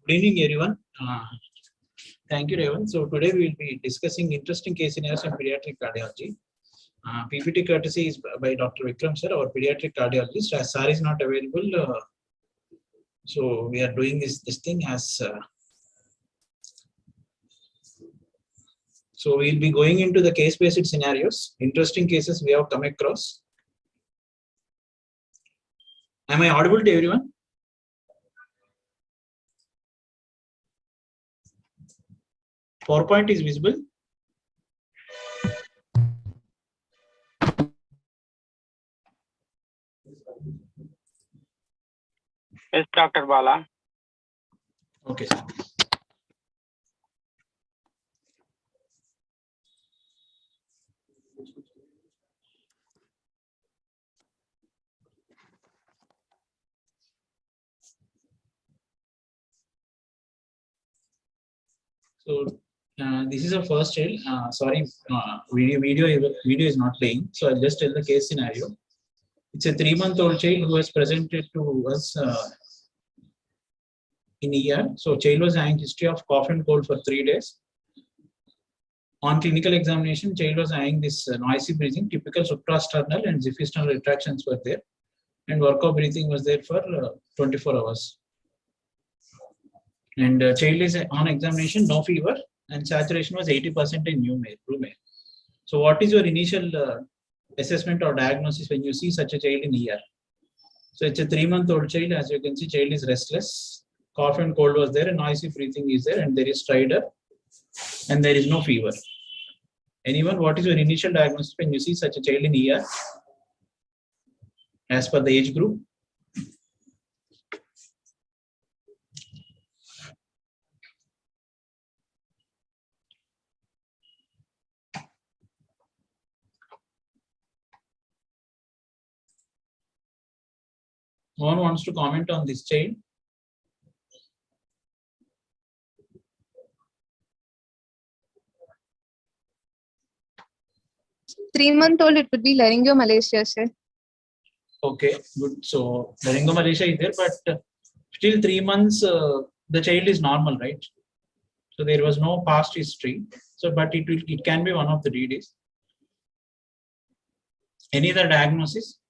Good evening, everyone. Thank you, Revan. So today we will be discussing interesting case scenarios in pediatric cardiology. PPT courtesy is by Dr. Vikram sir, our pediatric cardiologist. As sir is not available, so we are doing this thing as. So we will be going into the case-based scenarios, interesting cases we have come across. Am I audible to everyone? PowerPoint is visible. Yes, Dr. Bala. Okay, sir. So this is a first child. Sorry, video is not playing. So I'll just tell the case scenario. It's a 3-month-old child who was presented to us in ER. So child was having history of cough and cold for 3 days. On clinical examination, child was having this noisy breathing, typical suprasternal and xiphisternal retractions were there, and workup breathing was there for 24 hours. And child is on examination, no fever, and saturation was 80% in room air. So what is your initial assessment or diagnosis when you see such a child in ER? So it's a 3-month-old child. As you can see, child is restless, cough and cold was there, and noisy breathing is there, and there is stridor, and there is no fever. Anyone, what is your initial diagnosis when you see such a child in ER as per the age group? No one wants to comment on this child? Three-month-old, it would be laryngomalacia, sir. Okay, good. So laryngomalacia is there, but still 3 months, the child is normal, right? So there was no past history. So, but it can be one of the DDs. Any other diagnosis?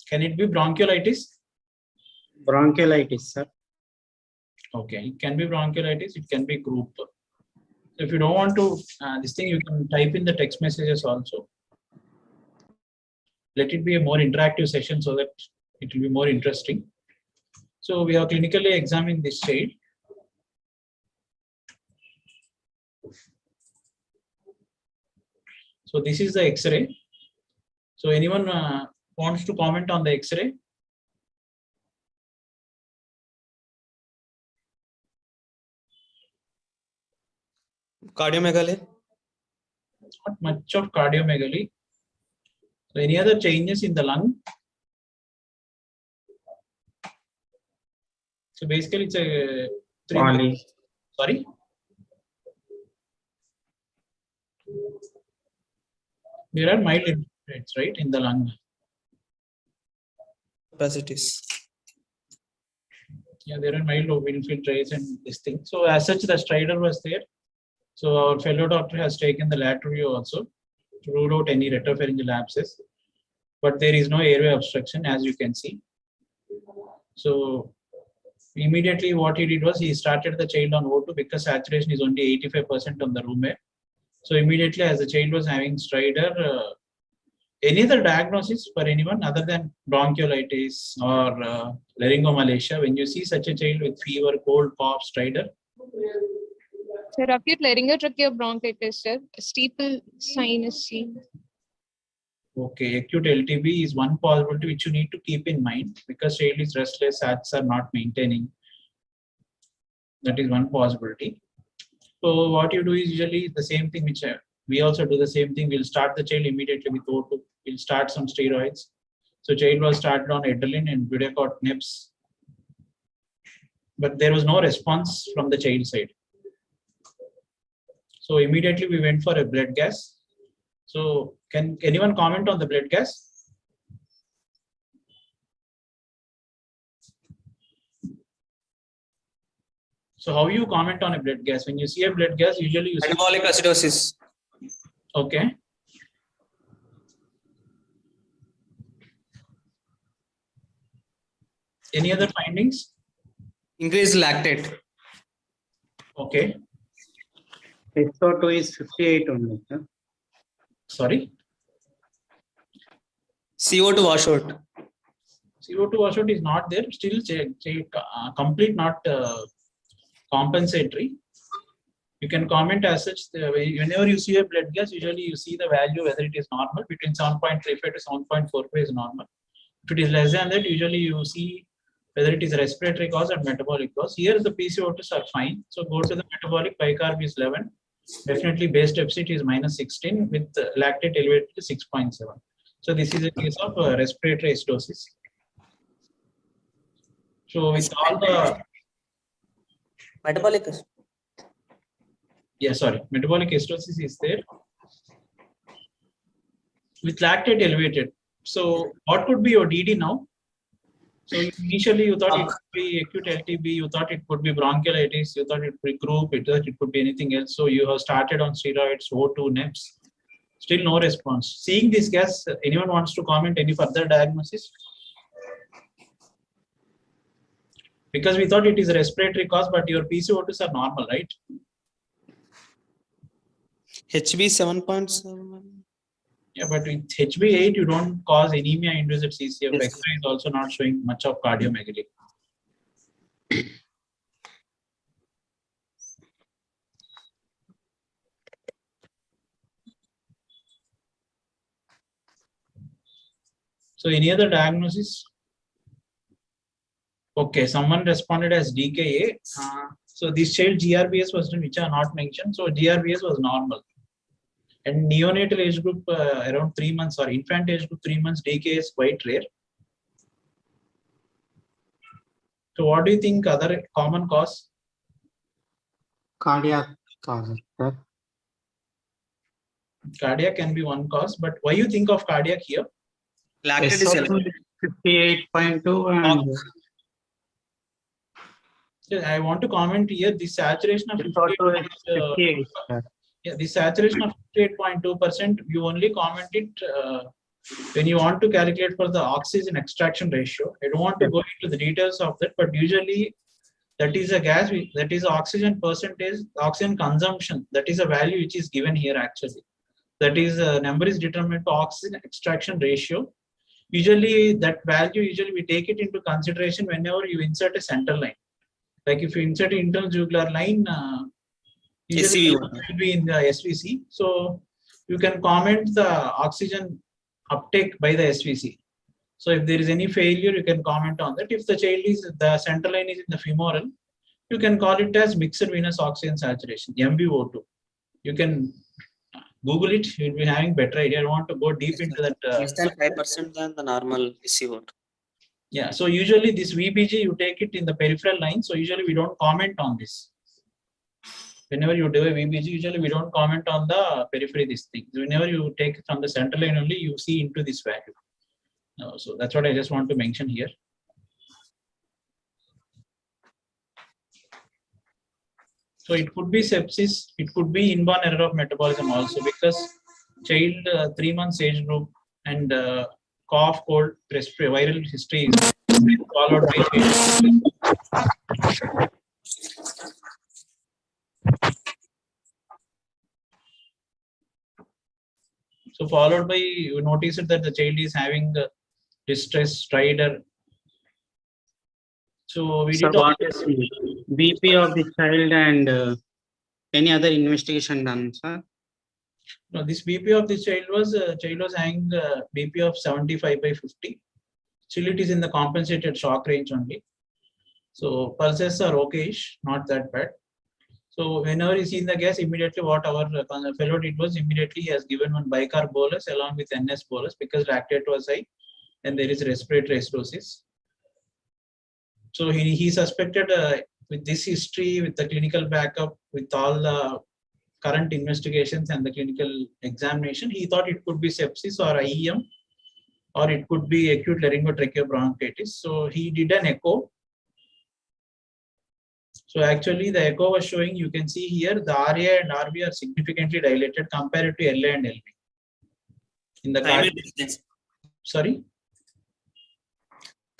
Can it be bronchiolitis? Bronchiolitis, sir. Okay, it can be bronchiolitis, it can be group. So if you don't want to, this thing you can type in the text messages also. Let it be a more interactive session so that it will be more interesting. So we have clinically examined this child. So this is the X-ray. So anyone wants to comment on the X-ray? Cardiomegaly? Not much of cardiomegaly. So any other changes in the lung? So basically it's a sorry? There are mild infiltrates, right, in the lung. Capacities. Yeah, there are mild infiltrates and this thing. So as such, the stridor was there. So our fellow doctor has taken the lateral view also to rule out any retropharyngeal abscess. But there is no airway obstruction, as you can see. So immediately what he did was he started the child on O2 because saturation is only 85% on the room air. So immediately as the child was having stridor, any other diagnosis for anyone other than bronchiolitis or laryngomalacia when you see such a child with fever, cold, cough, stridor? Sir, acute laryngotracheal bronchitis, sir. Steeple sign is seen. Okay, acute LTB is one possibility which you need to keep in mind because child is restless, sats are not maintaining. That is one possibility. So what you do is usually the same thing which we also do the same thing. We'll start the child immediately with O2. We'll start some steroids. So child was started on adrenaline and Budecort NEPs. But there was no response from the child side. So immediately we went for a blood gas. So can anyone comment on the blood gas? So how you comment on a blood gas? When you see a blood gas, usually you see. Metabolic acidosis. Okay. Any other findings? Increased lactate. Okay. SO2 is 58 only, sir. Sorry. CO2 washout. CO2 washout is not there. Still, complete, not compensatory. You can comment as such. Whenever you see a blood gas, usually you see the value whether it is normal. Between 7.35 to 7.45 is normal. If it is less than that, usually you see whether it is respiratory cause or metabolic cause. Here the PCO2s are fine. So go to the metabolic. Bicarb is 11. Definitely base deficit is -16 with lactate elevated to 6.7. So this is a case of respiratory acidosis. So with all the Metabolic. metabolic acidosis is there with lactate elevated. So what could be your DD now? So initially you thought it could be acute LTB, you thought it could be bronchiolitis, you thought it could be group, you thought it could be anything else. So you have started on steroids, O2, NEPs. Still no response. Seeing this gas, anyone wants to comment any further diagnosis? Because we thought it is a respiratory cause, but your PCO2s are normal, right? HB 7.7. Yeah, but with HB8, you don't cause anemia induced CCF. Yes. X-ray is also not showing much of cardiomegaly. So any other diagnosis? Okay, someone responded as DKA. So this child GRBS was done, which are not mentioned. So GRBS was normal. And neonatal age group around 3 months or infant age group 3 months, DKA is quite rare. So what do you think other common cause? Cardiac cause, sir. Cardiac can be one cause, but why you think of cardiac here? Lactate is SO2 elevated. is 58.2 and So I want to comment here, the saturation of SO2 is 58, sir. yeah, the saturation of 58.2%, you only comment it when you want to calculate for the oxygen extraction ratio. I don't want to go into the details of that, but usually that is a gas, that is oxygen percentage, oxygen consumption. That is a value which is given here actually. That is a number is determined to oxygen extraction ratio. Usually that value, usually we take it into consideration whenever you insert a center line. Like if you insert an internal jugular line, usually it will be in the SVC. So you can comment the oxygen uptake by the SVC. So if there is any failure, you can comment on that. If the child is, the center line is in the femoral, you can call it as mixed venous oxygen saturation, MVO2. You can Google it, you'll be having better idea. I don't want to go deep into that. Less than 5% than the normal PCO2. Yeah, so usually this VBG, you take it in the peripheral line. So usually we don't comment on this. Whenever you do a VBG, usually we don't comment on the periphery, this thing. Whenever you take it from the center line only, you see into this value. So that's what I just want to mention here. So it could be sepsis, it could be inborn error of metabolism also, because child 3 months age group and cough, cold, respiratory viral history is followed by so followed by you notice that the child is having the distress, stridor. So we So did what is BP of the child and any other investigation done, sir? no, this BP of this child was having BP of 75/50. Still it is in the compensated shock range only. So pulses are okayish, not that bad. So whenever you see in the gas, immediately what our fellow did was immediately he has given one bicarb bolus along with NS bolus because lactate was high and there is respiratory acidosis. So he suspected with this history, with the clinical backup, with all the current investigations and the clinical examination, he thought it could be sepsis or IEM, or it could be acute laryngotracheal bronchitis. So he did an echo. So actually the echo was showing, you can see here, the RA and RV are significantly dilated compared to LA and LV. In the Thymin deficiency. sorry?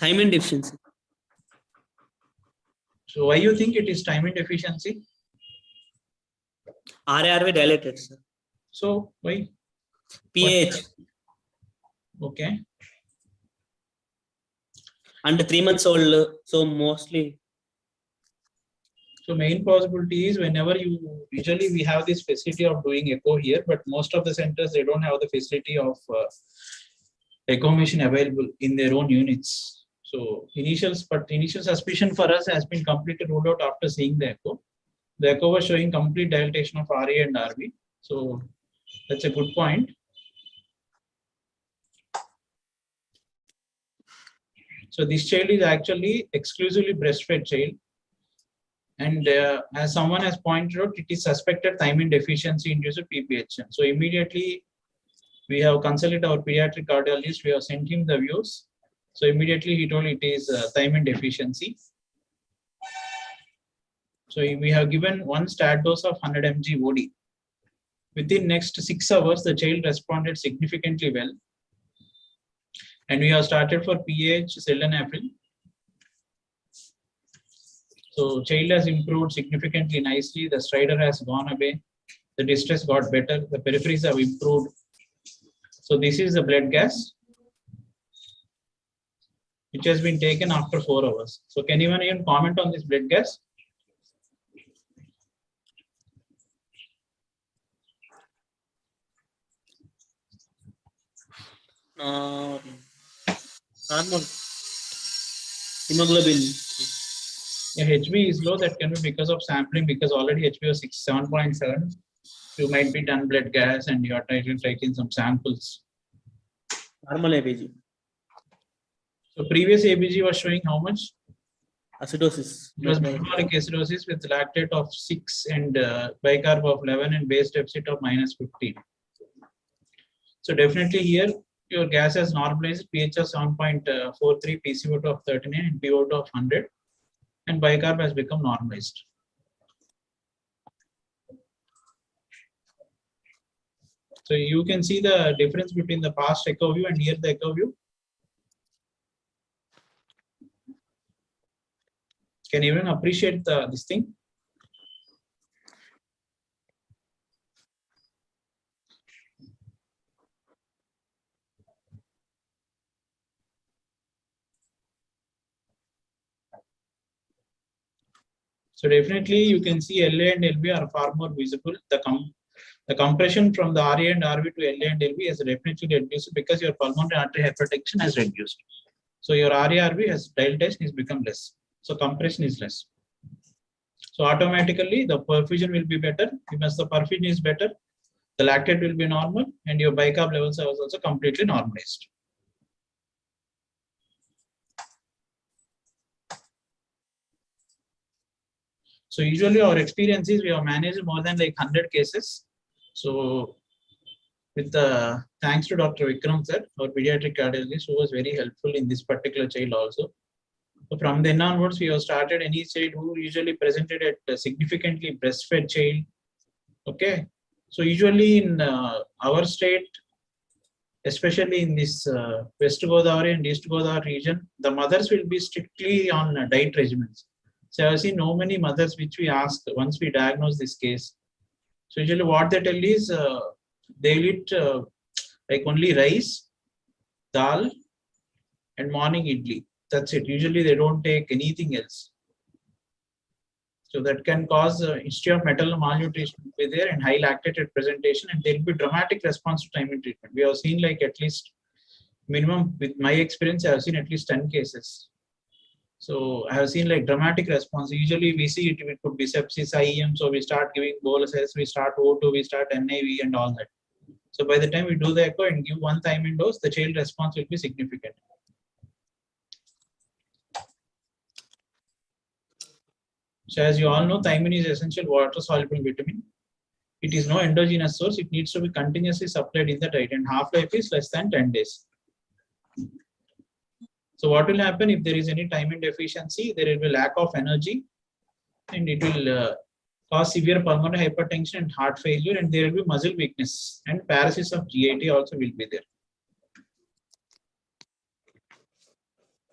Thymin deficiency. So why you think it is timing deficiency? RARV dilated, sir. So why? pH. Okay. And 3 months old, so mostly. So main possibility is whenever usually we have this facility of doing echo here, but most of the centers, they don't have the facility of echo machine available in their own units. So initial suspicion for us has been completely ruled out after seeing the echo. The echo was showing complete dilatation of RA and RV. So that's a good point. So this child is actually exclusively breastfed child. And as someone has pointed out, it is suspected thiamine deficiency induced PPHN. So immediately we have consulted our pediatric cardiologist. We have sent him the views. So immediately he told it is thiamine deficiency. So we have given one stat dose of 100 mg OD. Within next 6 hours, the child responded significantly well. And we have started for pH, sildenafil. So child has improved significantly nicely. The stridor has gone away. The distress got better. The peripheries have improved. So this is the blood gas, which has been taken after 4 hours. So can anyone even comment on this blood gas? Normal. Hemoglobin. Yeah, HB is low. That can be because of sampling, because already HB was 7.7. You might be done blood gas and you are taking some samples. Normal ABG. So previous ABG was showing how much? Acidosis. It was metabolic acidosis with lactate of 6 and bicarb of 11 and base deficit of -15. So definitely here your gas has normalized, pH of 7.43, PCO2 of 39 and PO2 of 100, and bicarb has become normalized. So you can see the difference between the past echo view and here the echo view. Can you even appreciate this thing? So definitely you can see LA and LV are far more visible. The compression from the RA and RV to LA and LV has definitely reduced because your pulmonary artery hypertension has reduced. So your RA RV has dilatation has become less. So compression is less. So automatically the perfusion will be better. Because the perfusion is better, the lactate will be normal and your bicarb levels are also completely normalized. So usually our experience is we have managed more than like 100 cases. So with thanks to Dr. Vikram sir, our pediatric cardiologist, who was very helpful in this particular child also. So from then onwards, we have started any child who usually presented at a significantly breastfed child. Okay. So usually in our state, especially in this West Godavari and East Godavari region, the mothers will be strictly on diet regimens. So I have seen no many mothers which we ask once we diagnose this case. So usually what they tell is they will eat like only rice, dal, and morning idli. That's it. Usually they don't take anything else. So that can cause history of maternal malnutrition to be there and high lactated presentation, and there will be dramatic response to timely treatment. We have seen like at least minimum, with my experience, I have seen at least 10 cases. So I have seen like dramatic response. Usually we see it could be sepsis, IEM. So we start giving boluses, we start O2, we start NIV and all that. So by the time we do the echo and give one thiamine dose, the child response will be significant. So as you all know, thiamine is essential water-soluble vitamin. It is no endogenous source. It needs to be continuously supplied in the diet, and half-life is less than 10 days. So what will happen if there is any thiamine deficiency? There will be lack of energy, and it will cause severe pulmonary hypertension and heart failure, and there will be muscle weakness, and paralysis of GIT also will be there.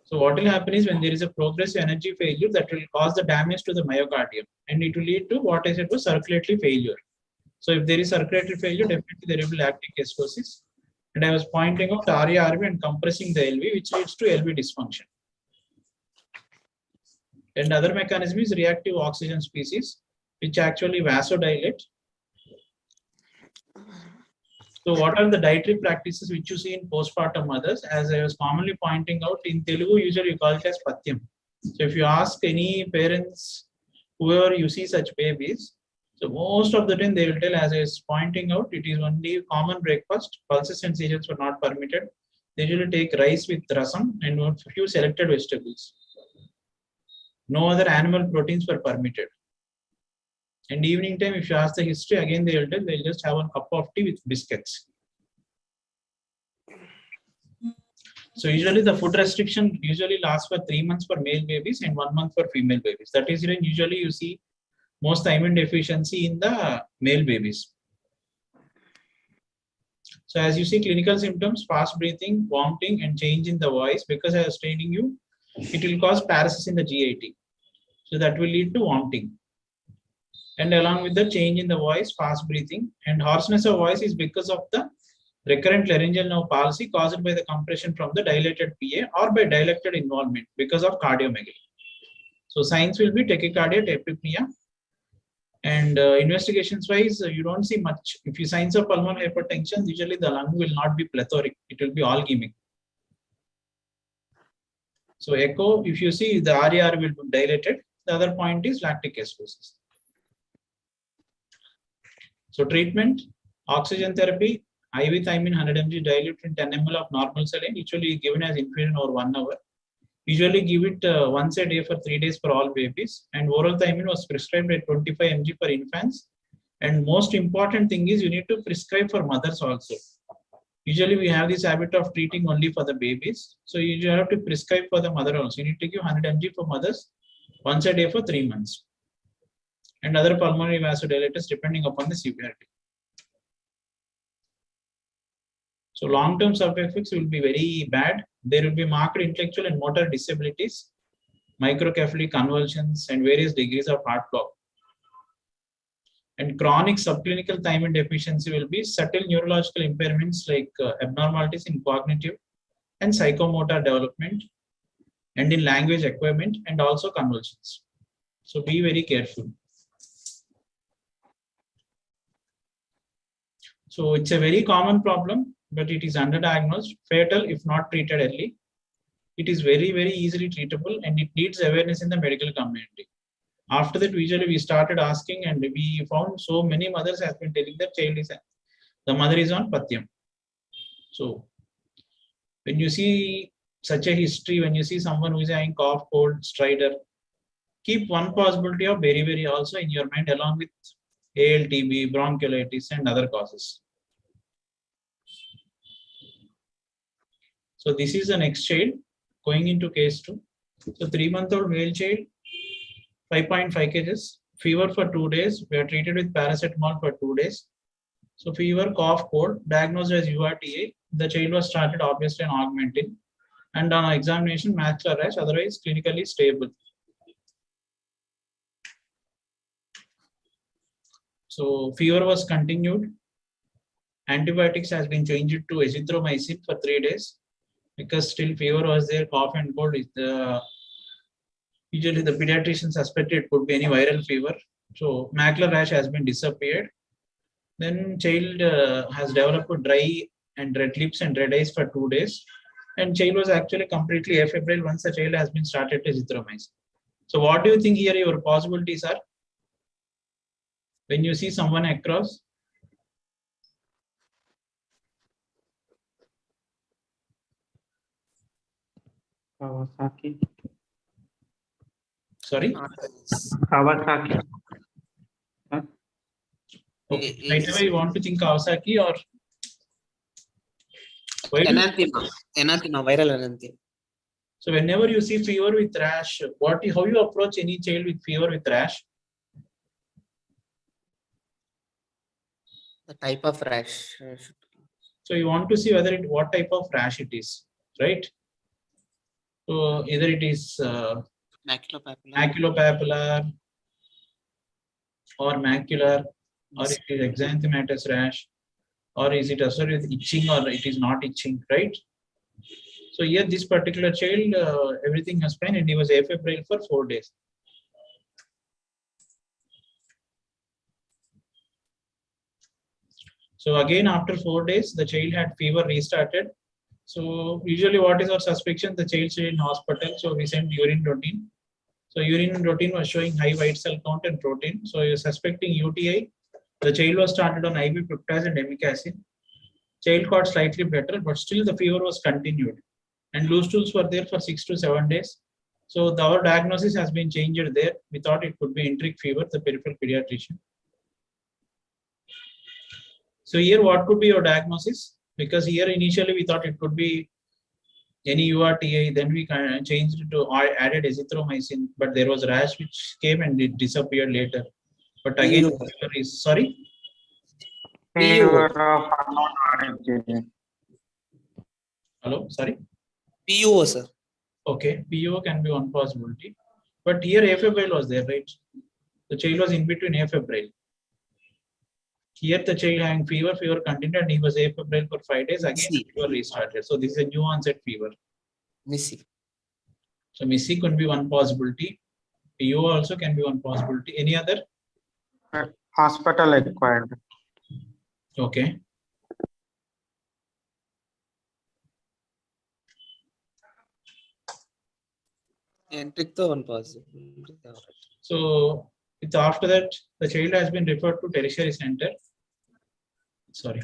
So what will happen is when there is a progressive energy failure, that will cause the damage to the myocardium, and it will lead to what I said was circulatory failure. So if there is circulatory failure, definitely there will be lactic acidosis. And I was pointing out RARV and compressing the LV, which leads to LV dysfunction. And other mechanism is reactive oxygen species, which actually vasodilate. So what are the dietary practices which you see in postpartum mothers? As I was commonly pointing out, in Telugu, usually you call it as patyam. So if you ask any parents, whoever you see such babies, so most of the time they will tell, as I was pointing out, it is only common breakfast. Pulses and cereals were not permitted. They usually take rice with rasam and a few selected vegetables. No other animal proteins were permitted. And evening time, if you ask the history, again they will tell, they'll just have a cup of tea with biscuits. So usually the food restriction usually lasts for 3 months for male babies and 1 month for female babies. That is when usually you see most thiamine deficiency in the male babies. So as you see clinical symptoms, fast breathing, vomiting, and change in the voice, because I was training you, it will cause paralysis in the GIT. So that will lead to vomiting. And along with the change in the voice, fast breathing, and hoarseness of voice is because of the recurrent laryngeal nerve palsy caused by the compression from the dilated PA or by dilated involvement because of cardiomegaly. So signs will be tachycardia, tachypnea, and investigations wise, you don't see much. If you signs of pulmonary hypertension, usually the lung will not be plethoric; it will be algemic. So echo, if you see the RAR will be dilated. The other point is lactic acidosis. So treatment, oxygen therapy, IV thiamine 100 mg dilute in 10 ml of normal saline, usually given as infusion over 1 hour. Usually give it once a day for 3 days for all babies. And oral thiamine was prescribed at 25 mg for infants. And most important thing is you need to prescribe for mothers also. Usually we have this habit of treating only for the babies. So you have to prescribe for the mother also. You need to give 100 mg for mothers once a day for 3 months. And other pulmonary vasodilators depending upon the severity. So long-term side effects will be very bad. There will be marked intellectual and motor disabilities, microcephalic convulsions, and various degrees of heart block. And chronic subclinical thiamine deficiency will be subtle neurological impairments like abnormalities in cognitive and psychomotor development, and in language acquirement, and also convulsions. So be very careful. So it's a very common problem, but it is underdiagnosed, fatal if not treated early. It is very, very easily treatable, and it needs awareness in the medical community. After that, usually we started asking, and we found so many mothers have been telling that the mother is on patyam. So when you see such a history, when you see someone who is having cough, cold, stridor, keep one possibility of beriberi also in your mind along with ALTB, bronchiolitis, and other causes. So this is the next child going into case 2. So 3-month-old male child, 5.5 kgs, fever for 2 days. We are treated with paracetamol for 2 days. So fever, cough, cold, diagnosed as URTA. The child was started obviously on augmentin, and on examination macular rash, otherwise clinically stable. So fever was continued. Antibiotics has been changed to azithromycin for 3 days. Because still fever was there, cough and cold is usually the pediatrician suspected it could be any viral fever. So macular rash has been disappeared. Then child has developed dry and red lips and red eyes for 2 days. And child was actually completely afebrile once the child has been started to azithromycin. So what do you think here your possibilities are? When you see someone across? Kawasaki. Sorry? Kawasaki. Okay. Right away you want to think Kawasaki or? Enanthema, viral enanthema. So whenever you see fever with rash, how you approach any child with fever with rash? The type of rash. So you want to see what type of rash it is, right? So either it is maculopapular or macular, or it is exanthematous rash, or is it associated with itching, or it is not itching, right? So here this particular child, everything was fine and he was afebrile for 4 days. So again, after 4 days, the child had fever restarted. So usually what is our suspicion? The child is in hospital. So we sent urine routine. So urine routine was showing high white cell count and protein. So you're suspecting UTI. The child was started on IV peptides and amikacin. Child got slightly better, but still the fever was continued. And loose stools were there for 6 to 7 days. So our diagnosis has been changed there. We thought it could be enteric fever, the peripheral pediatrician. So here, what could be your diagnosis? Because here initially we thought it could be any URTI, then we changed it to added azithromycin, but there was rash which came and it disappeared later. But again, sorry? Fever of unknown origin. Hello, sorry? PUO, sir. Okay, PUO can be one possibility. But here afebrile was there, right? The child was in between afebrile. Here the child having fever continued and he was afebrile for 5 days, again the fever restarted. So this is a new onset fever. Missy. So Missy could be one possibility. PUO also can be one possibility. Any other? Hospital acquired. Okay. Enteric to one positive. So after that, the child has been referred to tertiary center. Sorry.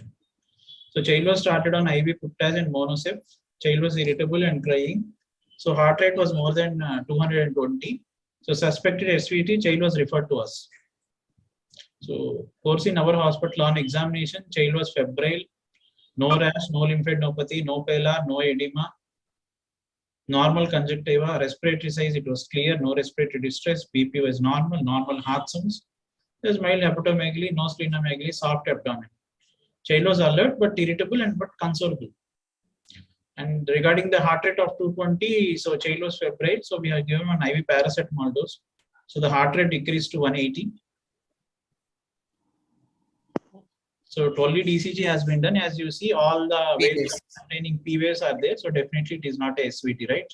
So child was started on IV peptides and monosep. Child was irritable and crying. So heart rate was more than 220. So suspected SVT, child was referred to us. So course in our hospital on examination, child was febrile, no rash, no lymphadenopathy, no pallor, no edema, normal conjunctiva, respiratory size, it was clear, no respiratory distress, BP was normal, normal heart sounds. There's mild hepatomegaly, no splenomegaly, soft abdomen. Child was alert but irritable and but consolable. And regarding the heart rate of 220, so child was febrile, so we have given an IV paracetamol dose. So the heart rate decreased to 180. So 12 DCG has been done. As you see, all the waves containing P waves are there. So definitely it is not a SVT, right?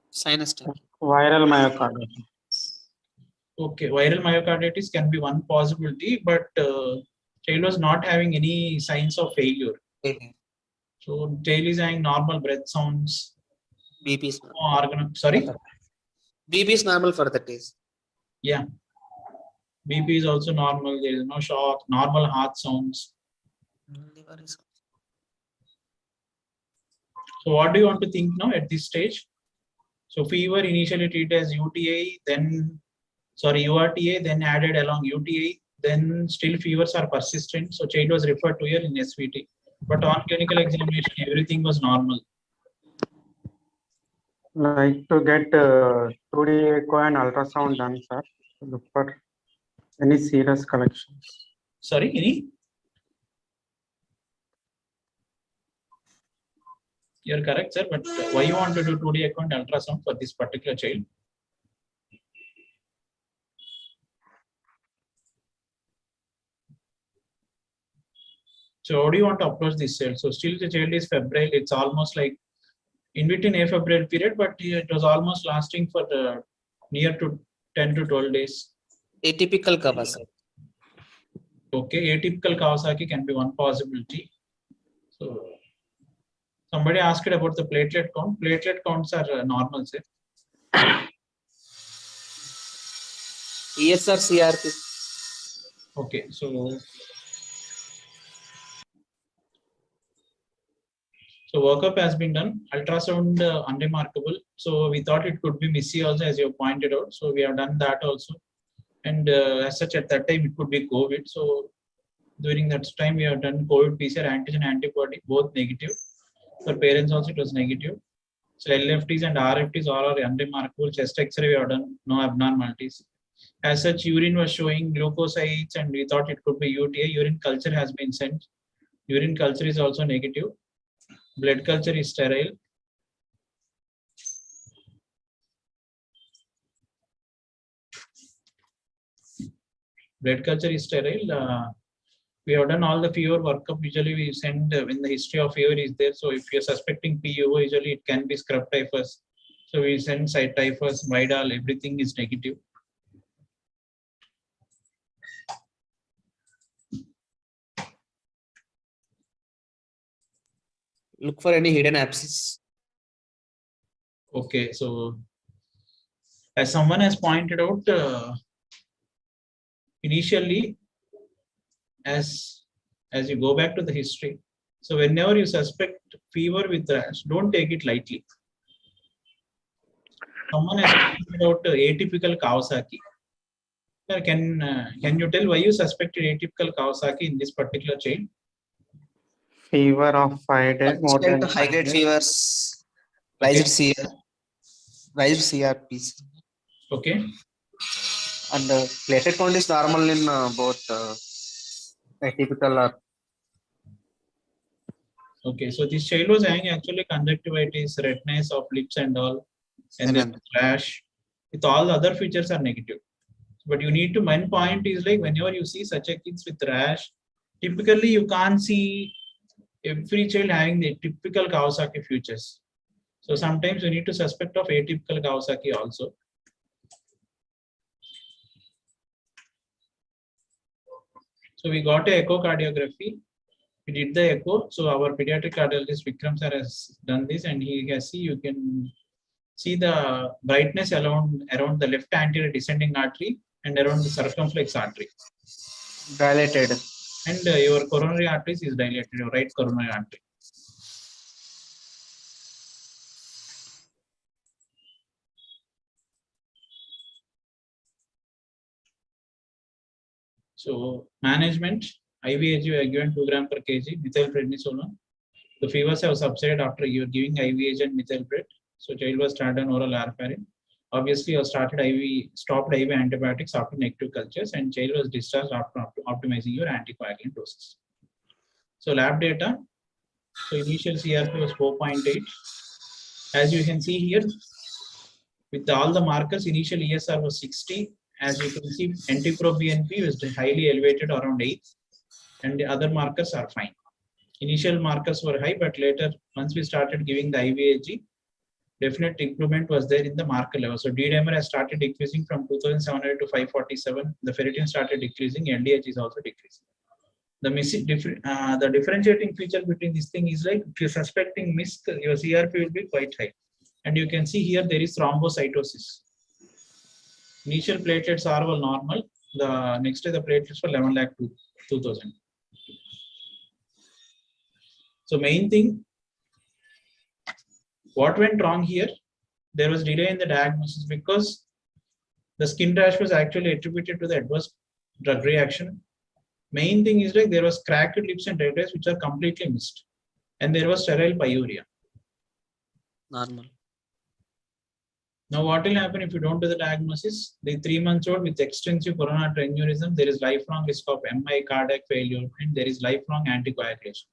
Sinus type. Viral myocarditis. Okay, viral myocarditis can be one possibility, but child was not having any signs of failure. So child is having normal breath sounds. BP is normal. Sorry? BP is normal for the days. Yeah. BP is also normal. There is no shock, normal heart sounds. So what do you want to think now at this stage? So fever initially treated as UTI, then URTA, then added along UTI, then still fevers are persistent. So child was referred to here in SVT. But on clinical examination, everything was normal. Like to get 2D echo and ultrasound done, sir. Look for any serious collections. Sorry, any? You're correct, sir. But why you want to do 2D echo and ultrasound for this particular child? So how do you want to approach this child? So still the child is febrile. It's almost like in between a febrile period, but it was almost lasting for near to 10 to 12 days. Atypical Kawasaki. Okay, atypical Kawasaki can be one possibility. So somebody asked about the platelet count. Platelet counts are normal, sir. ESR CRP. Okay, so workup has been done. Ultrasound unremarkable. So we thought it could be Missy also, as you pointed out. So we have done that also. And as such, at that time it could be COVID. So during that time we have done COVID PCR antigen antibody, both negative. For parents also it was negative. So LFTs and RFTs all are unremarkable. Chest X-ray we have done, no abnormalities. As such, urine was showing leukocytes, and we thought it could be UTI. Urine culture has been sent. Urine culture is also negative. Blood culture is sterile. Blood culture is sterile. We have done all the fever workup. Usually we send when the history of fever is there. So if you're suspecting PUO, usually it can be scrub typhus. So we send site typhus, Vidal, everything is negative. Look for any hidden abscess. Okay, so as someone has pointed out, initially, as you go back to the history, so whenever you suspect fever with rash, don't take it lightly. Someone has pointed out atypical Kawasaki. Sir, can you tell why you suspected atypical Kawasaki in this particular chain? Fever of 5 days, more than To high 5 grade days. fevers, Okay. rised CRPs. Okay. And platelet count is normal in both atypical or. Okay, so this child was having actually conjunctivitis, redness of lips and all, and then rash. With all the other features are negative. But you need to, main point is like whenever you see such a kids with rash, typically you can't see every child having the typical Kawasaki features. So sometimes you need to suspect of atypical Kawasaki also. So we got a echocardiography. We did the echo. So our pediatric cardiologist Vikram sir has done this, and he has you can see the brightness around the left anterior descending artery and around the circumflex artery. Dilated. And your coronary arteries is dilated, your right coronary artery. So management, IVAG we are given 2 grams per kg, methylprednisolone. The fevers have subsided after you are giving IVAG and methylpred. So child was started on oral warfarin. Obviously, you stopped IV antibiotics after negative cultures, and child was discharged after optimizing your anticoagulant doses. So lab data. So initial CRP was 4.8. As you can see here, with all the markers, initial ESR was 60. As you can see, NT-proBNP was highly elevated around 8, and the other markers are fine. Initial markers were high, but later, once we started giving the IVAG, definite improvement was there in the marker level. So D-dimer has started decreasing from 2700 to 547. The ferritin started decreasing. LDH is also decreasing. The differentiating feature between this thing is like if you're suspecting MISC, your CRP will be quite high. And you can see here there is thrombocytosis. Initial platelets are all normal. The next day the platelets were 11 lakh 2000. So main thing, what went wrong here? There was delay in the diagnosis because the skin rash was actually attributed to the adverse drug reaction. Main thing is like there was cracked lips and red eyes which are completely missed, and there was sterile pyuria. Normal. Now what will happen if you don't do the diagnosis? The 3 months old with extensive coronary aneurysm, there is lifelong risk of MI, cardiac failure, and there is lifelong anticoagulation.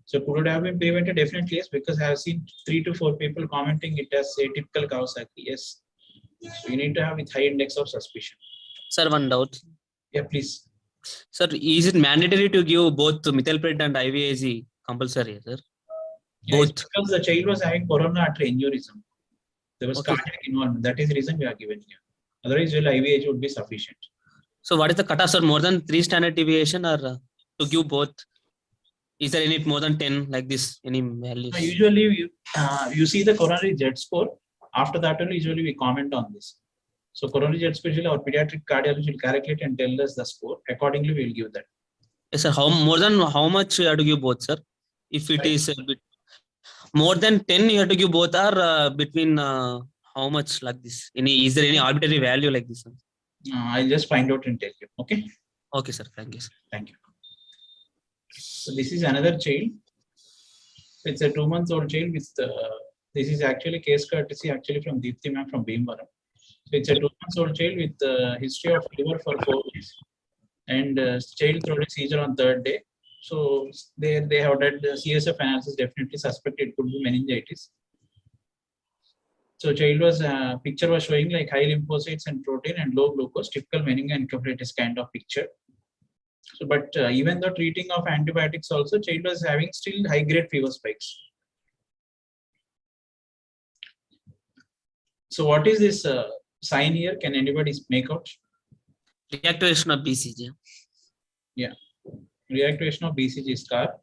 So could it have been prevented? Definitely yes, because I have seen 3 to 4 people commenting it as atypical Kawasaki. Yes. So you need to have with high index of suspicion. Sir, one doubt. Yeah, please. Sir, is it mandatory to give both methylpred and IVAG compulsory, sir? Yeah, Both. because the child was having coronary artery aneurysm. There was Okay. cardiac involvement. That is the reason we are given here. Otherwise, IVAG would be sufficient. So what is the cutoff, sir? More than 3 standard deviation or to give both? Is there any more than 10 like this? Any values? Usually, you see the coronary Z score. After that, only usually we comment on this. So coronary Z score, usually our pediatric cardiologist will calculate and tell us the score. Accordingly, we will give that. Yes, sir. More than how much you have to give both, sir? If it is a bit more than 10, you have to give both, or between how much like this? Is there any arbitrary value like this? Sir? I'll just find out and tell you. Okay. Okay, sir. Thank you, sir. Thank you. So this is another child. It's a 2-month-old child with This is actually case courtesy actually from Deepthi ma'am from Bhimavaram. So it's a 2 months old child with history of fever for 4 days, and child throat seizure on 3rd day. So they have done the CSF analysis, definitely suspect it could be meningitis. So child was picture was showing like high lymphocytes and protein and low glucose, typical meningoencephalitis kind of picture. So, but even though treating of antibiotics also, child was having still high grade fever spikes. So what is this sign here? Can anybody make out? Reactivation of BCG. Yeah, reactivation of BCG scar.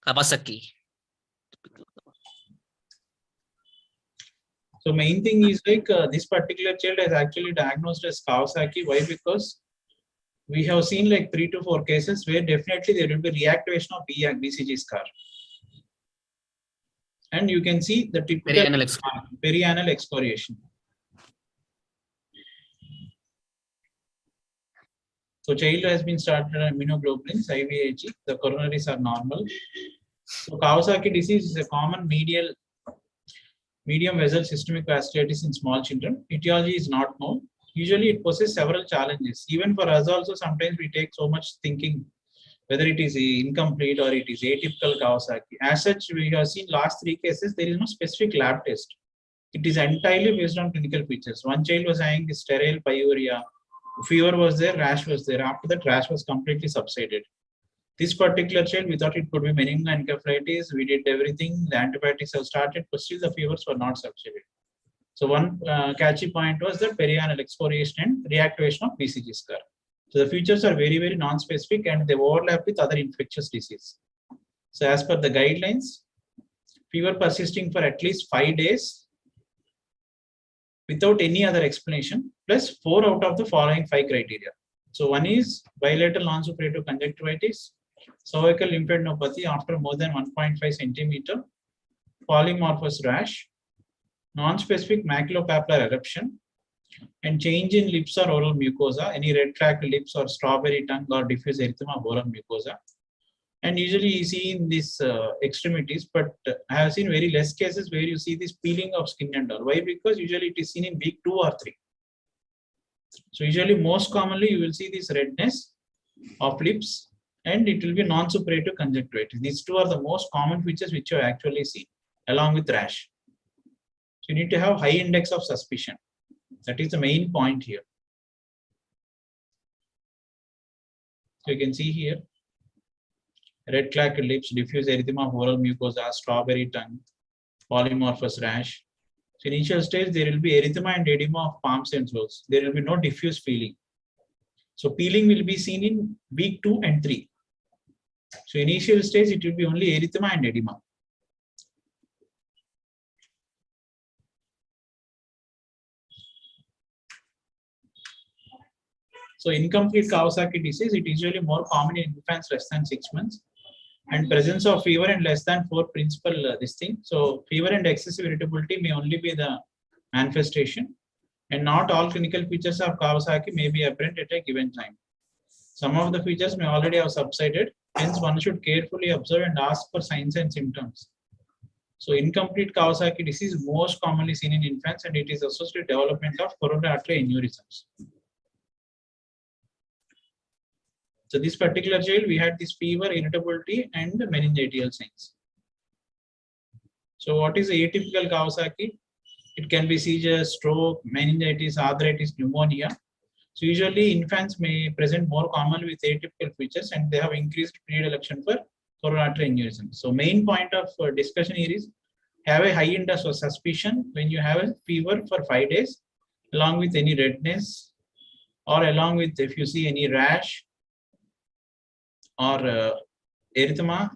Kawasaki. So main thing is like this particular child is actually diagnosed as Kawasaki. Why? Because we have seen like 3 to 4 cases where definitely there will be reactivation of BCG scar. And you can see the typical perianal excoriation. So child has been started on immunoglobulins, IVIG, the coronaries are normal. So Kawasaki disease is a common medium vessel systemic vasculitis in small children. Etiology is not known. Usually it poses several challenges. Even for us also, sometimes we take so much thinking whether it is incomplete or it is atypical Kawasaki. As such, we have seen last 3 cases, there is no specific lab test. It is entirely based on clinical features. One child was having sterile pyuria, fever was there, rash was there. After that, rash was completely subsided. This particular child, we thought it could be meningoencephalitis. We did everything. The antibiotics have started, but still the fevers were not subsided. So one catchy point was the perianal excoriation and reactivation of BCG scar. So the features are very, very non-specific and they overlap with other infectious disease. So as per the guidelines, fever persisting for at least 5 days without any other explanation, plus 4 out of the following 5 criteria. So one is bilateral non-suppurative conjunctivitis, cervical lymphadenopathy after more than 1.5 centimeter, polymorphous rash, non-specific maculopapular eruption, and change in lips or oral mucosa, any red cracked lips or strawberry tongue or diffuse erythema of oral mucosa. And usually you see in these extremities, but I have seen very less cases where you see this peeling of skin and all. Why? Because usually it is seen in week 2 or 3. So usually most commonly you will see this redness of lips and it will be non-suppurative conjunctivitis. These 2 are the most common features which you actually see along with rash. So you need to have high index of suspicion. That is the main point here. So you can see here, red cracked lips, diffuse erythema of oral mucosa, strawberry tongue, polymorphous rash. So initial stage, there will be erythema and edema of palms and soles. There will be no diffuse feeling. So peeling will be seen in week 2 and 3. So initial stage, it will be only erythema and edema. So incomplete Kawasaki disease, it is usually more common in infants less than 6 months, and presence of fever and less than 4 principal this thing. So fever and excessive irritability may only be the manifestation, and not all clinical features of Kawasaki may be apparent at a given time. Some of the features may already have subsided, hence one should carefully observe and ask for signs and symptoms. So incomplete Kawasaki disease is most commonly seen in infants and it is associated with development of coronary artery aneurysms. So this particular child, we had this fever, irritability, and meningitis signs. So what is atypical Kawasaki? It can be seizure, stroke, meningitis, arthritis, pneumonia. So usually infants may present more common with atypical features and they have increased predilection for coronary artery aneurysm. So main point of discussion here is have a high index of suspicion when you have a fever for 5 days, along with any redness or along with if you see any rash, or erythema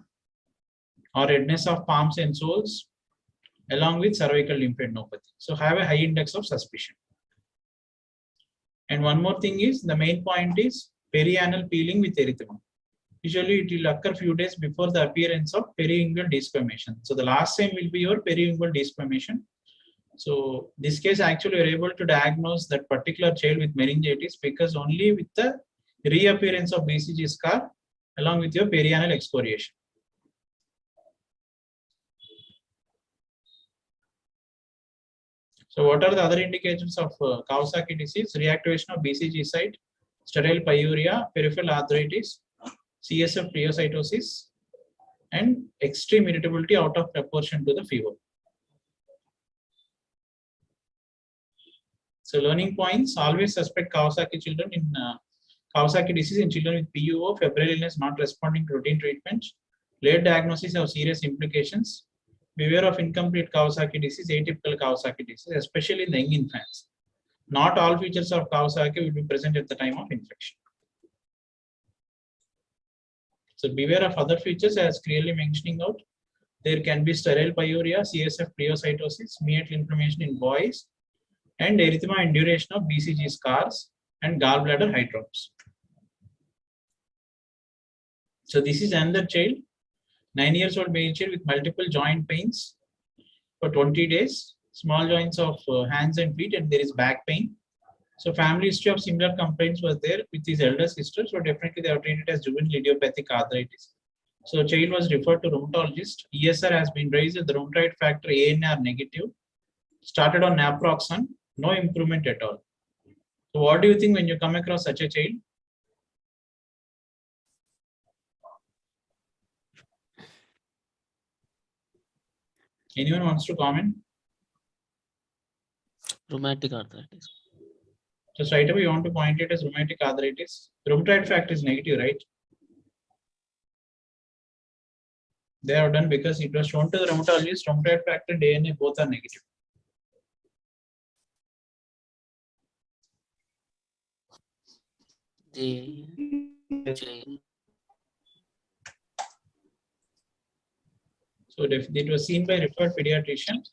or redness of palms and soles along with cervical lymphadenopathy. So have a high index of suspicion. And one more thing is the main point is perianal peeling with erythema. Usually it will occur few days before the appearance of periingual desquamation. So the last sign will be your periingual desquamation. So this case actually you're able to diagnose that particular child with meningitis because only with the reappearance of BCG scar along with your perianal excoriation. So what are the other indications of Kawasaki disease? Reactivation of BCG site, sterile pyuria, peripheral arthritis, CSF pleocytosis, and extreme irritability out of proportion to the fever. So learning points, always suspect Kawasaki children in Kawasaki disease in children with PUO, febrile illness not responding to routine treatment. Late diagnosis of serious implications. Beware of incomplete Kawasaki disease, atypical Kawasaki disease, especially in the young infants. Not all features of Kawasaki will be present at the time of infection. So beware of other features as clearly mentioning out. There can be sterile pyuria, CSF pleocytosis, meatal inflammation in boys, and erythema and duration of BCG scars and gallbladder hydrops. So this is another child, 9 years old male child with multiple joint pains for 20 days, small joints of hands and feet, and there is back pain. So family history of similar complaints was there with his elder sister. So definitely they are treated as juvenile idiopathic arthritis. So child was referred to rheumatologist. ESR has been raised at the rheumatoid factor ANR negative. Started on naproxen, no improvement at all. So what do you think when you come across such a child? Anyone wants to comment? Rheumatic arthritis. Just right away you want to point it as rheumatic arthritis. Rheumatoid factor is negative, right? They have done because it was shown to the rheumatologist, rheumatoid factor and ANA both are negative. So it was seen by referred pediatrician.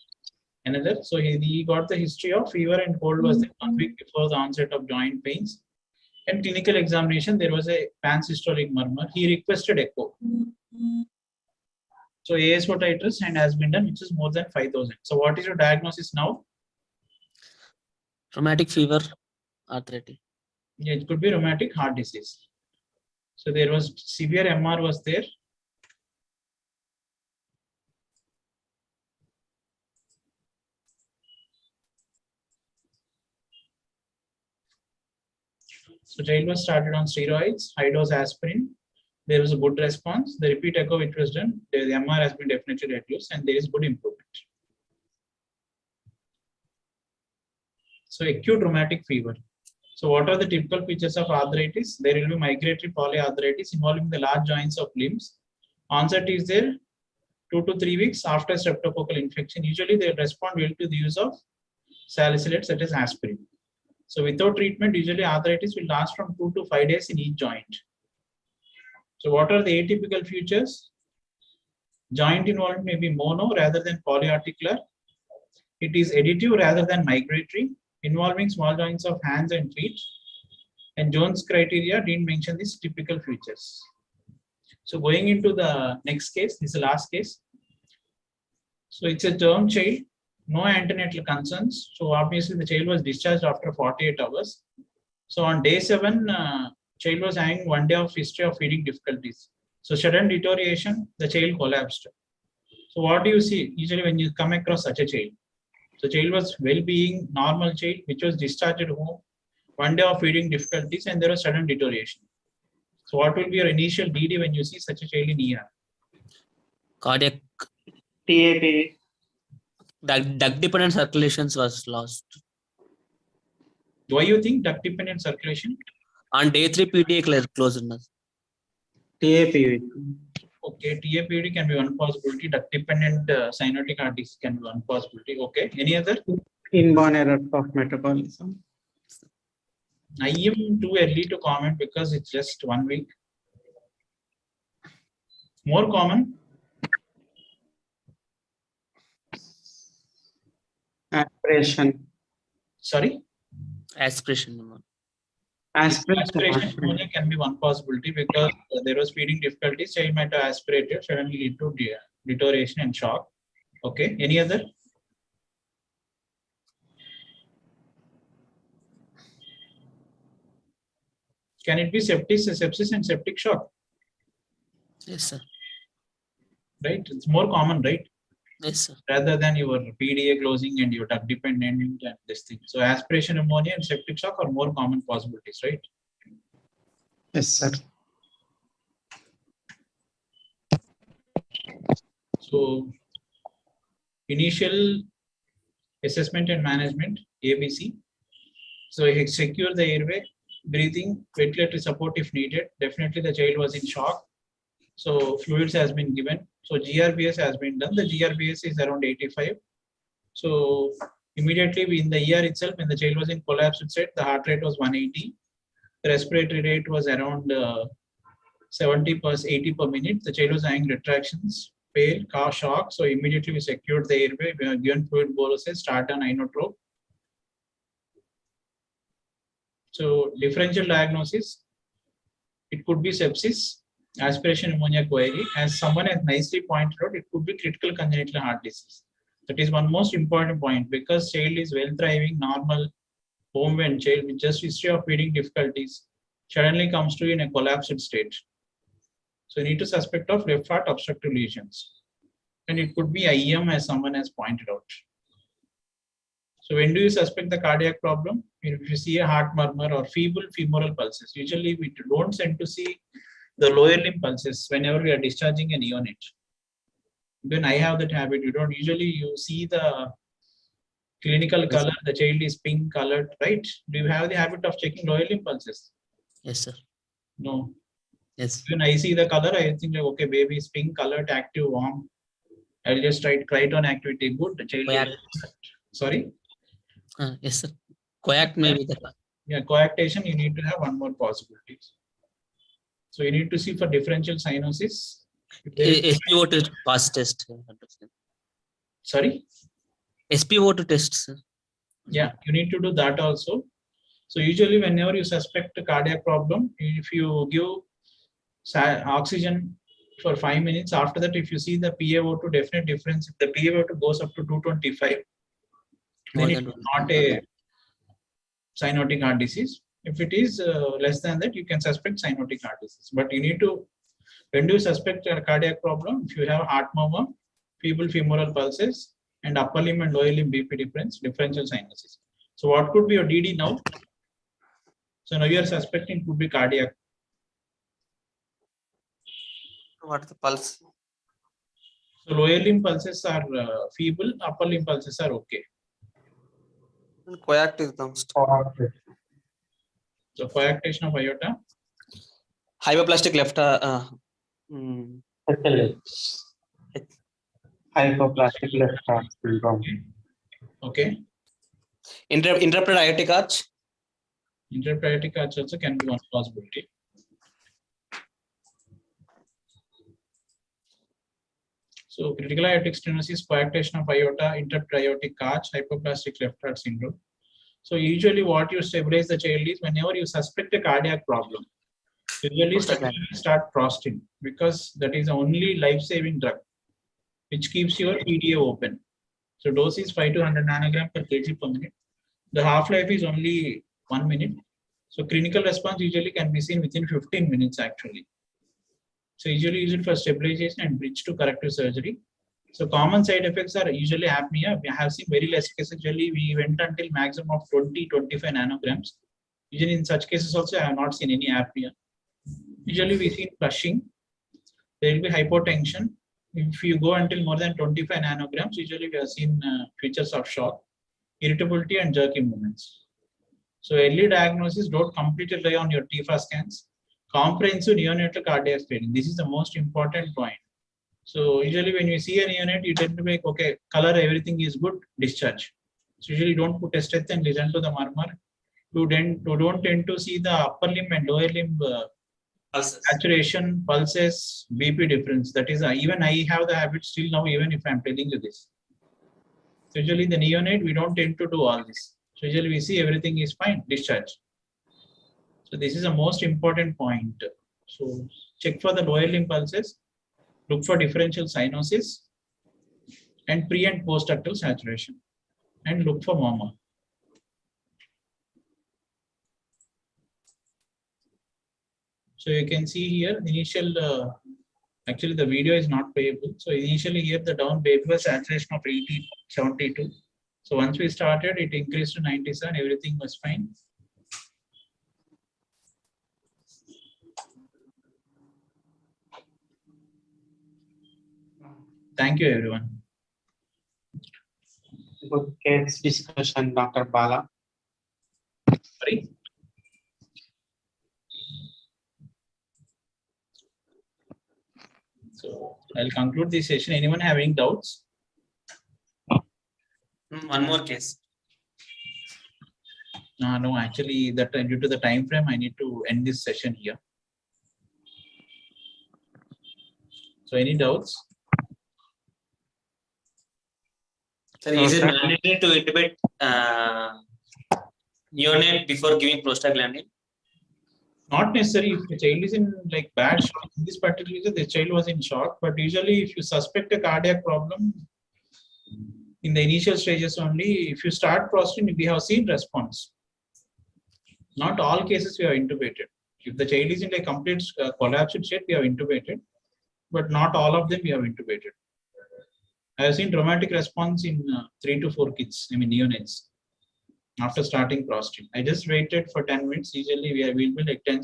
Another, so he got the history of fever and cold was there 1 week before the onset of joint pains. And clinical examination, there was a pansystolic murmur. He requested echo. So ASO titers and has been done, which is more than 5,000. So what is your diagnosis now? Rheumatic fever, arthritis. Yeah, it could be rheumatic heart disease. So there was severe MR was there. So child was started on steroids, high dose aspirin. There was a good response. The repeat echo which was done, the MR has been definitely reduced and there is good improvement. So acute rheumatic fever. So what are the typical features of arthritis? There will be migratory polyarthritis involving the large joints of limbs. Onset is there 2 to 3 weeks after streptococcal infection. Usually they respond well to the use of salicylates such as aspirin. So without treatment, usually arthritis will last from 2 to 5 days in each joint. So what are the atypical features? Joint involvement may be mono rather than polyarticular. It is additive rather than migratory, involving small joints of hands and feet. And Jones criteria didn't mention these typical features. So going into the next case, this is the last case. So it's a term child, no antenatal concerns. So obviously the child was discharged after 48 hours. So on day 7, child was having 1 day of history of feeding difficulties. So sudden deterioration, the child collapsed. So what do you see usually when you come across such a child? So child was well-being, normal child, which was discharged at home, 1 day of feeding difficulties, and there was sudden deterioration. So what will be your initial DD when you see such a child in ER? Cardiac TAP. duct dependent circulations was lost. Why you think duct dependent circulation? On day 3 PTA closed. TAP. Okay, TAPD can be one possibility. Duct dependent cyanotic heart disease can be one possibility. Okay, any other? Inborn error of metabolism. I am too early to comment because it's just 1 week. More common. Aspiration. Sorry. Aspiration. Aspiration only can be one possibility because there was feeding difficulties. Child might have aspirated, suddenly lead to deterioration and shock. Okay, any other? Can it be sepsis and septic shock? Yes, sir. Right, it's more common, right? Yes, sir. rather than your PDA closing and your duct dependent and this thing. So aspiration pneumonia and septic shock are more common possibilities, right? Yes, sir. So initial assessment and management, ABC. So secure the airway, breathing, ventilatory support if needed. Definitely the child was in shock. So fluids has been given. So GRBS has been done. The GRBS is around 85. So immediately in the ER itself, when the child was in collapsed state, the heart rate was 180. The respiratory rate was around 70 per 80 per minute. The child was having retractions, pale, car shock. So immediately we secured the airway. We have given fluid boluses, start an inotrope. So differential diagnosis, it could be sepsis, aspiration pneumonia query. As someone has nicely pointed out, it could be critical congenital heart disease. That is one most important point because child is well thriving, normal, home when child with just history of feeding difficulties suddenly comes to in a collapsed state. So you need to suspect of left heart obstructive lesions. And it could be IEM as someone has pointed out. So when do you suspect the cardiac problem? If you see a heart murmur or feeble femoral pulses, usually we don't tend to see the lower limb pulses whenever we are discharging a neonate. When I have that habit, you see the clinical color, the child is pink colored, right? Do you have the habit of checking lower limb pulses? Yes, sir. No. Yes. When I see the color, I think like, okay, baby is pink colored, active, warm. I'll just write criton activity good. The child Coact. sorry? Yes, sir. Coact may be the Yeah, coactation, you need to have one more possibility. So you need to see for differential cyanosis. SpO2 pass test. Sorry? SpO2 test, sir. Yeah, you need to do that also. So usually whenever you suspect a cardiac problem, if you give oxygen for 5 minutes, after that, if you see the PaO2 definite difference, if the PaO2 goes up to 225, then it's not a cyanotic heart disease. If it is less than that, you can suspect cyanotic heart disease. But you need to, when do you suspect a cardiac problem? If you have heart murmur, feeble femoral pulses, and upper limb and lower limb BP difference, differential cyanosis. So what could be your DD now? So now you are suspecting could be cardiac. What is the pulse? So lower limb pulses are feeble, upper limb pulses are okay. Coact is the most. So coactation of aorta. Hypoplastic left. Hypoplastic left heart syndrome. Okay. Interrupted aortic arch. Interparatic arch also can be one possibility. So critical aortic stenosis, coactation of aorta, interrupted aortic arch, hypoplastic left heart syndrome. So usually what you stabilize the child is whenever you suspect a cardiac problem, usually start prostin because that is the only life-saving drug which keeps your PDA open. So dose is 5 to 100 nanogram per kg per minute. The half-life is only 1 minute. So clinical response usually can be seen within 15 minutes actually. So usually use it for stabilization and bridge to corrective surgery. So common side effects are usually apnea. We have seen very less cases. Usually we went until maximum of 20-25 nanograms. Usually in such cases also I have not seen any apnea. Usually we see flushing. There will be hypotension. If you go until more than 25 nanograms, usually we have seen features of shock, irritability and jerky movements. So early diagnosis, don't completely rely on your TIFA scans. Comprehensive neonatal cardiac screening. This is the most important point. So usually when you see a neonate, you tend to make, okay, color, everything is good, discharge. So usually don't put a steth and listen to the murmur. You don't tend to see the upper limb and lower limb saturation, pulses, BP difference. That is, even I have the habit still now, even if I'm telling you this. So usually the neonate, we don't tend to do all this. So usually we see everything is fine, discharge. So this is the most important point. So check for the lower limb pulses, look for differential cyanosis and pre and post ductal saturation and look for murmur. So you can see here initial Actually, the video is not payable. So initially here the down baby was saturation of 80, 72. So once we started, it increased to 97. Everything was fine. Thank you, everyone. Good case discussion, Dr. Bala. Sorry. So I'll conclude this session. Anyone having doubts? One more case. No, actually, that due to the time frame, I need to end this session here. So any doubts? Sir, is it sir. mandatory to intubate neonate before giving prostaglandin? Not necessary. If the child is in like bad shock, in this particular case, the child was in shock. But usually, if you suspect a cardiac problem in the initial stages only, if you start prostaglandin, we have seen response. Not all cases we have intubated. If the child is in a complete collapsed state, we have intubated, but not all of them we have intubated. I have seen dramatic response in 3 to 4 kids, I mean neonates, after starting prostaglandin. I just waited for 10 minutes. Usually we will be like 10,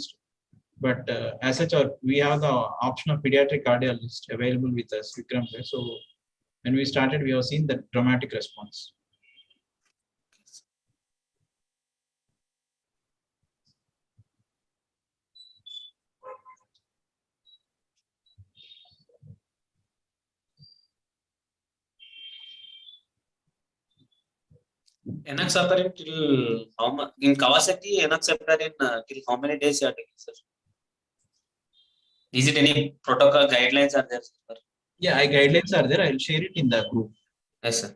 but as such, we have the option of pediatric cardiologist available with us, Vikram. So when we started, we have seen the dramatic response. Enoxaparin till how much? In Kawasaki, enoxaparin till how many days you are taking, sir? Is it any protocol guidelines are there, sir? Yeah, guidelines are there. I'll share it in the group. Yes, sir.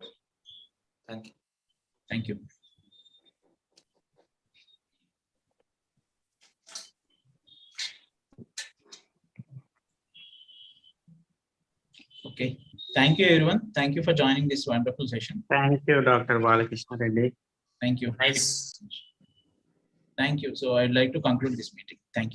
Thank you. Thank you. Okay. Thank you, everyone. Thank you for joining this wonderful session. Thank you, Dr. Balakrishna Reddy. Thank you. Nice. Thank you. So I'd like to conclude this meeting. Thank you.